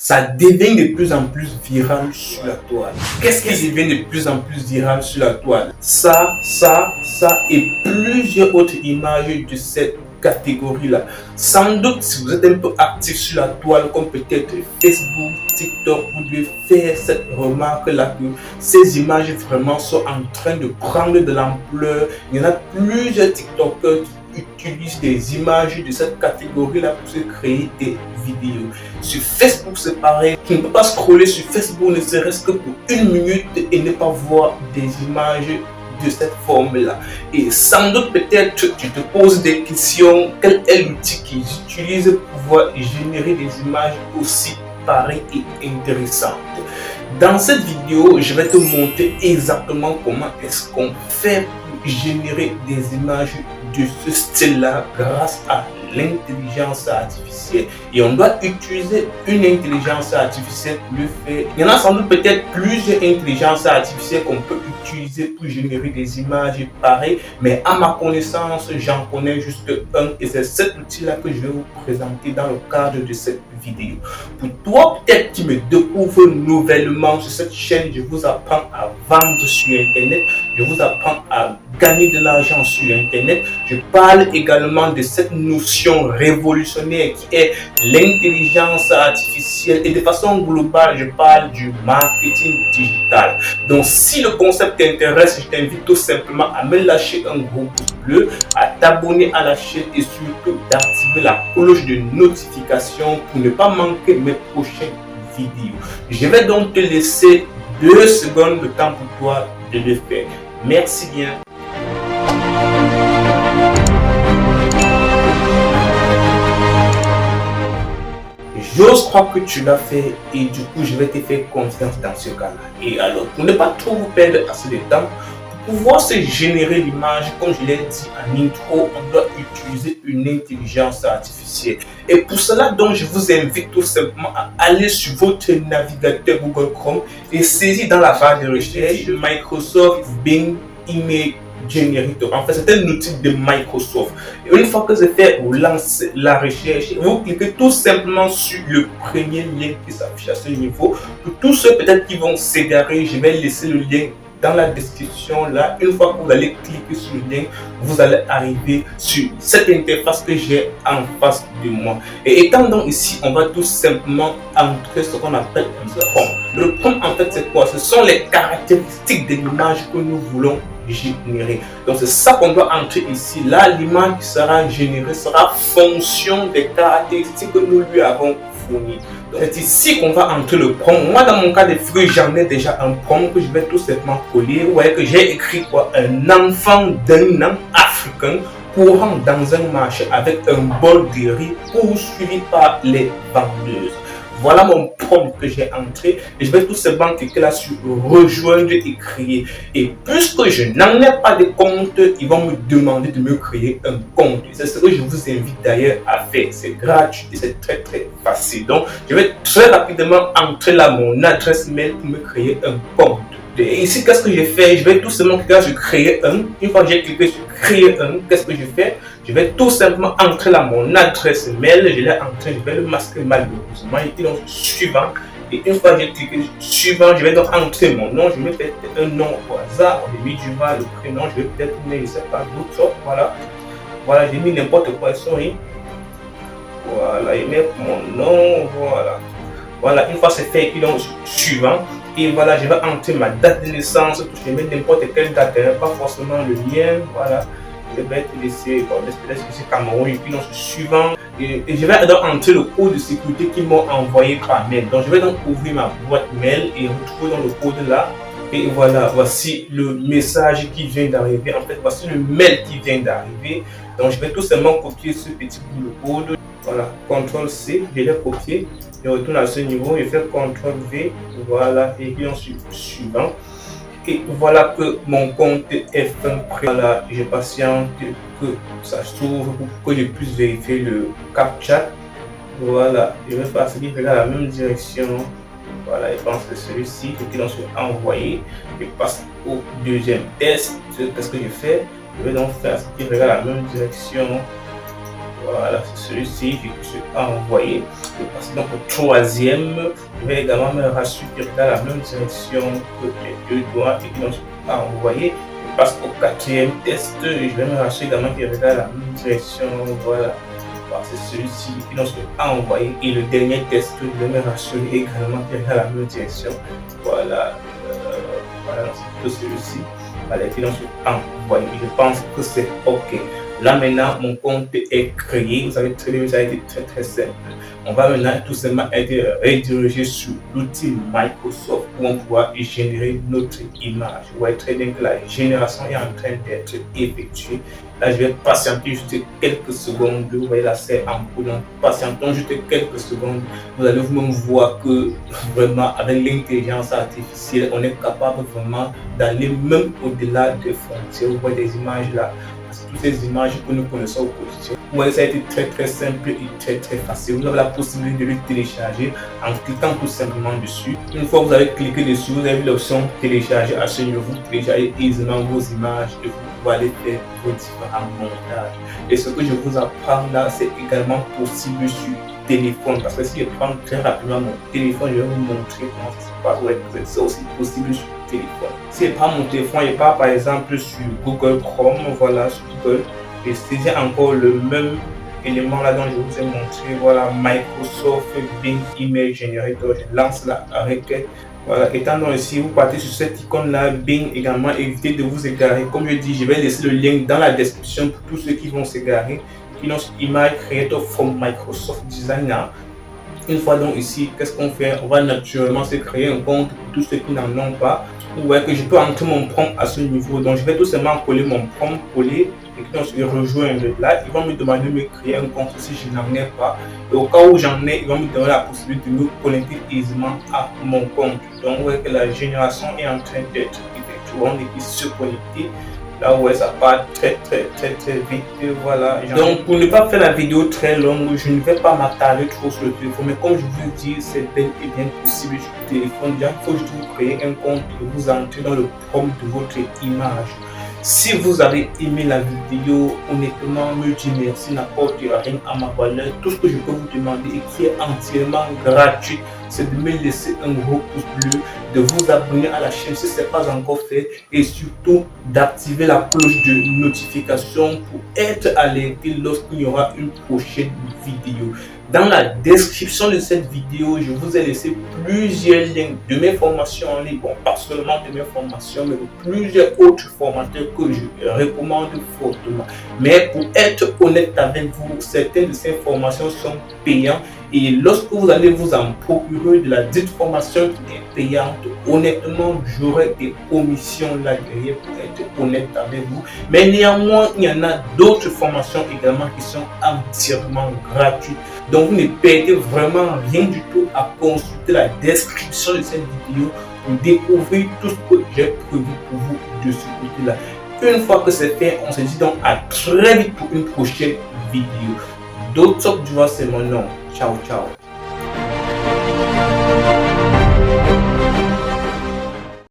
ça devient de plus en plus viral sur la toile. Qu'est-ce qui devient de plus en plus viral sur la toile? Ça et plusieurs autres images de cette catégorie-là. Sans doute, si vous êtes un peu actif sur la toile, comme peut-être Facebook, TikTok, vous devez faire cette remarque-là que ces images vraiment sont en train de prendre de l'ampleur. Il y en a plusieurs TikTokers qui utilisent des images de cette catégorie-là pour se créer des vidéos. Sur Facebook, c'est pareil. Tu ne peux pas scroller sur Facebook ne serait-ce que pour 1 minute et ne pas voir des images de cette forme-là. Et sans doute, peut-être, tu te poses des questions. Quel est l'outil qu'ils utilisent pour pouvoir générer des images aussi pareilles et intéressantes? Dans cette vidéo, je vais te montrer exactement comment est-ce qu'on fait pour générer des images de ce style-là grâce à l'intelligence artificielle. Et on doit utiliser une intelligence artificielle pour le faire. Il y en a sans doute peut-être plusieurs intelligences artificielles qu'on peut utiliser pour générer des images pareilles, mais à ma connaissance, j'en connais juste un et c'est cet outil-là que je vais vous présenter dans le cadre de cette vidéo. Pour toi, peut-être qui me découvre nouvellement sur cette chaîne, je vous apprends à vendre sur Internet, je vous apprends à gagner de l'argent sur Internet. Je parle également de cette notion révolutionnaire qui est l'intelligence artificielle et de façon globale, je parle du marketing digital. Donc, si le concept t'intéresse, je t'invite tout simplement à me lâcher un gros pouce bleu, à t'abonner à la chaîne et surtout d'activer la cloche de notification pour ne pas manquer mes prochaines vidéos. Je vais donc te laisser 2 secondes de temps pour toi de le faire. Merci bien. J'ose croire que tu l'as fait et du coup je vais te faire confiance dans ce cas-là. Et alors, pour ne pas trop vous perdre assez de temps, pour pouvoir se générer l'image, comme je l'ai dit en intro, on doit utiliser une intelligence artificielle. Et pour cela, donc, je vous invite tout simplement à aller sur votre navigateur Google Chrome et saisir dans la barre de recherche Microsoft Bing Image Generator. En fait, c'est un outil de Microsoft. Et une fois que c'est fait, vous lancez la recherche. Vous cliquez tout simplement sur le premier lien qui s'affiche à ce niveau. Pour tous ceux peut-être qui vont s'égarer, je vais laisser le lien dans la description là. Une fois que vous allez cliquer sur le lien, vous allez arriver sur cette interface que j'ai en face de moi. Et étant donc ici, on va tout simplement entrer ce qu'on appelle un prompt. Le prompt, en fait, c'est quoi? Ce sont les caractéristiques de l'image que nous voulons générer. Donc c'est ça qu'on doit entrer ici. Là, l'image qui sera générée sera fonction des caractéristiques que nous lui avons fournies. C'est ici qu'on va entrer le prompt. Moi, dans mon cas de fruits, j'en ai déjà un prompt que je vais tout simplement coller. Vous voyez que j'ai écrit quoi? Un enfant d'un homme africain courant dans un marché avec un bol de riz poursuivi par les vendeuses. Voilà mon prompt que j'ai entré et je vais tout simplement cliquer là sur rejoindre et créer. Et puisque je n'en ai pas de compte, ils vont me demander de me créer un compte. C'est ce que je vous invite d'ailleurs à faire. C'est gratuit et c'est très facile. Donc, je vais très rapidement entrer là mon adresse mail pour me créer un compte. Et ici, qu'est-ce que je fais? Je vais tout simplement cliquer sur créer un. Une fois que j'ai cliqué sur créer un, qu'est-ce que je fais? Je vais tout simplement entrer là mon adresse mail. Je l'ai entré, je vais le masquer malheureusement. Et puis donc suivant. Et une fois que j'ai cliqué sur suivant, je vais donc entrer mon nom. Je vais faire un nom au hasard. Au début du bas, le prénom, je vais peut-être mettre, je ne sais pas, d'autres. Voilà. Voilà, j'ai mis n'importe quoi. Sorry. Voilà, je mets mon nom. Voilà. Voilà, une fois c'est fait, et puis donc suivant. Et voilà, je vais entrer ma date de naissance, je vais mettre n'importe quelle date, pas forcément le lien, voilà. Je vais te laisser, bon, c'est Cameroun, et puis donc suivant. Et je vais donc entrer le code de sécurité qu'ils m'ont envoyé par mail. Donc je vais donc ouvrir ma boîte mail et retrouver dans le code là. Et voilà, voici le message qui vient d'arriver. En fait, voici le mail qui vient d'arriver. Donc je vais tout simplement copier ce petit bout de code. Voilà, CTRL-C, je l'ai copié. Je retourne à ce niveau, je fais CTRL-V, voilà, et puis ensuite suivant. Et voilà que mon compte est fin prêt. Voilà, je patiente que ça s'ouvre pour que je puisse vérifier le CAPTCHA. Voilà, je vais passer dans la même direction. Voilà, je pense que celui-ci, et puis ensuite envoyer. Je passe au deuxième test. Qu'est-ce que je fais? Je vais donc faire ce qui regarde la même direction. Voilà, c'est celui-ci, je suis envoyé. Je passe donc au troisième. Je vais également me rassurer dans la même direction que les deux doigts et donc envoyé. Je passe au quatrième test et je vais me rassurer également qu'il regarde la même direction. Voilà. C'est celui-ci qui donc envoyé. Et le dernier test, je vais me rassurer également qu'il regarde la même direction. Voilà. Voilà, c'est plutôt celui-ci. Voilà, qui donc envoyé. Je pense que c'est OK. Là maintenant, mon compte est créé. Vous avez très bien, ça a été très simple. On va maintenant tout simplement être redirigé sur l'outil Microsoft où on pourra générer notre image. Vous voyez très bien que la génération est en train d'être effectuée. Là, je vais patienter juste quelques secondes. Vous voyez là, c'est en cours. Donc, patientons juste quelques secondes. Vous allez vous-même voir que vraiment, avec l'intelligence artificielle, on est capable vraiment d'aller même au-delà des frontières. Vous voyez des images là. Toutes ces images que nous connaissons au quotidien. Ouais, ça a été très simple et très facile. Vous avez la possibilité de le télécharger en cliquant tout simplement dessus. Une fois que vous avez cliqué dessus, vous avez l'option télécharger à ce niveau. Vous téléchargez aisément vos images et vous pouvez aller faire vos différents montages. Et ce que je vous apprends là, c'est également possible sur téléphone. Parce que si je prends très rapidement mon téléphone, je vais vous montrer comment ça se passe. Ouais, c'est aussi possible sur téléphone. Si je prends mon téléphone, je pars par exemple sur Google Chrome, voilà, sur Google, et c'est encore le même élément là dont je vous ai montré, voilà, Microsoft Bing Image Generator, je lance la requête. Voilà, étant donné ici, vous partez sur cette icône là, Bing également, évitez de vous égarer. Comme je dis, je vais laisser le lien dans la description pour tous ceux qui vont s'égarer. Image Creator from Microsoft Designer. Une fois donc ici, qu'est-ce qu'on fait? On va naturellement se créer un compte pour tous ceux qui n'en ont pas. Vous voyez que je peux entrer mon prompt à ce niveau. Donc je vais tout simplement coller mon prompt, coller et donc je rejoindre. Là, ils vont me demander de me créer un compte si je n'en ai pas. Et au cas où j'en ai, ils vont me donner la possibilité de me connecter aisément à mon compte. Donc vous voyez que la génération est en train d'être effectuée. On est se connecter. Là ouais, ça part très vite, voilà. Donc pour ne pas faire la vidéo très longue, je ne vais pas m'attarder trop sur le téléphone, mais comme je vous dis, c'est bel et bien possible sur le téléphone. Déjà, il faut juste vous créer un compte et vous entrez dans le prompt de votre image. Si vous avez aimé la vidéo, honnêtement, me dire merci n'apporte rien à ma valeur. Tout ce que je peux vous demander et qui est entièrement gratuit, c'est de me laisser un gros pouce bleu, de vous abonner à la chaîne si ce n'est pas encore fait et surtout d'activer la cloche de notification pour être alerté lorsqu'il y aura une prochaine vidéo. Dans la description de cette vidéo, je vous ai laissé plusieurs liens de mes formations en ligne. Bon, pas seulement de mes formations, mais de plusieurs autres formateurs que je recommande fortement. Mais pour être honnête avec vous, certaines de ces formations sont payantes. Et lorsque vous allez vous en procurer de la dite formation qui est payante, honnêtement, j'aurai des commissions là derrière pour être honnête avec vous. Mais néanmoins, il y en a d'autres formations également qui sont entièrement gratuites. Donc, vous ne perdez vraiment rien du tout à consulter la description de cette vidéo pour découvrir tout ce que j'ai prévu pour vous de ce côté-là. Une fois que c'est fait, on se dit donc à très vite pour une prochaine vidéo. Dr. Dua, c'est mon nom. Ciao, ciao.